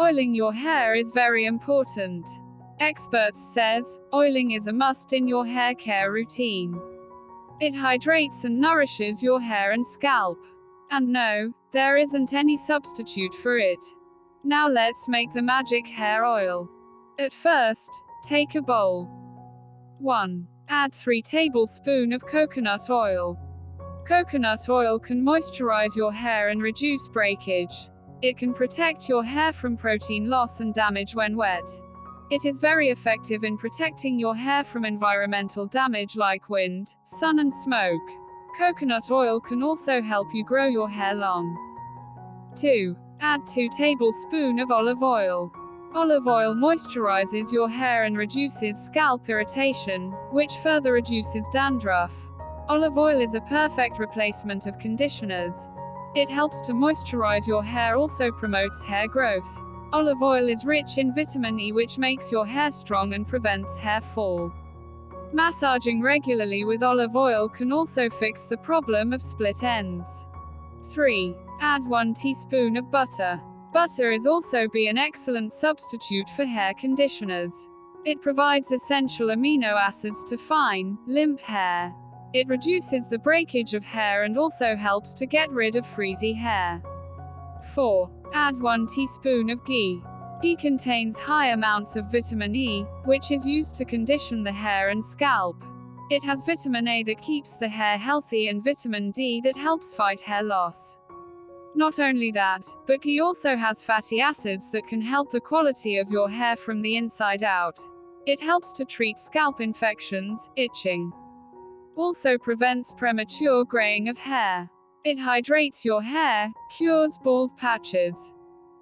Oiling your hair is very important. Experts says, oiling is a must in your hair care routine. It hydrates and nourishes your hair and scalp. And no, there isn't any substitute for it. Now let's make the magic hair oil. At first, take a bowl. 1. Add 3 tablespoons of coconut oil. Coconut oil can moisturize your hair and reduce breakage. It can protect your hair from protein loss and damage when wet. It is very effective in protecting your hair from environmental damage like wind, sun and smoke. Coconut oil can also help you grow your hair long. 2. Add 2 tablespoons of olive oil. Olive oil moisturizes your hair and reduces scalp irritation, which further reduces dandruff. Olive oil is a perfect replacement of conditioners. It helps to moisturize your hair, also promotes hair growth. Olive oil is rich in vitamin E, which makes your hair strong and prevents hair fall. Massaging regularly with olive oil can also fix the problem of split ends. 3. Add 1 teaspoon of butter. Butter is also an excellent substitute for hair conditioners. It provides essential amino acids to fine, limp hair. It reduces the breakage of hair and also helps to get rid of frizzy hair. 4. Add 1 teaspoon of ghee. Ghee contains high amounts of vitamin E, which is used to condition the hair and scalp. It has vitamin A that keeps the hair healthy and vitamin D that helps fight hair loss. Not only that, but ghee also has fatty acids that can help the quality of your hair from the inside out. It helps to treat scalp infections, itching. Also prevents premature graying of hair. It hydrates your hair, cures bald patches.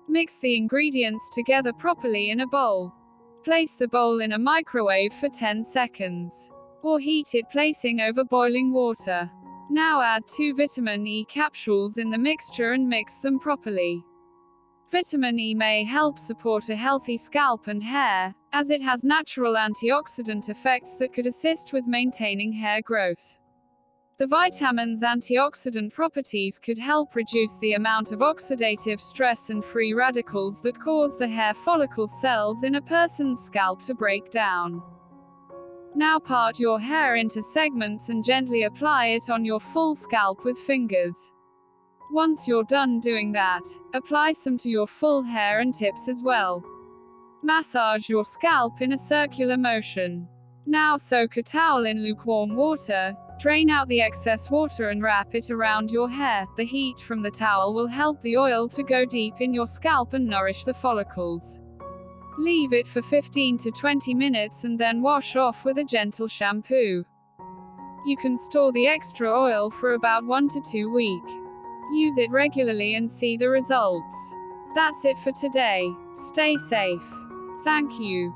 Mix the ingredients together properly in a bowl. Place the bowl in a microwave for 10 seconds. Or heat it, placing over boiling water. Now add 2 vitamin E capsules in the mixture and mix them properly. Vitamin E may help support a healthy scalp and hair, as it has natural antioxidant effects that could assist with maintaining hair growth. The vitamin's antioxidant properties could help reduce the amount of oxidative stress and free radicals that cause the hair follicle cells in a person's scalp to break down. Now part your hair into segments and gently apply it on your full scalp with fingers. Once you're done doing that, apply some to your full hair and tips as well. Massage your scalp in a circular motion. Now soak a towel in lukewarm water, drain out the excess water and wrap it around your hair. The heat from the towel will help the oil to go deep in your scalp and nourish the follicles. Leave it for 15 to 20 minutes and then wash off with a gentle shampoo. You can store the extra oil for about 1 to 2 weeks. Use it regularly and see the results. That's it for today. Stay safe. Thank you.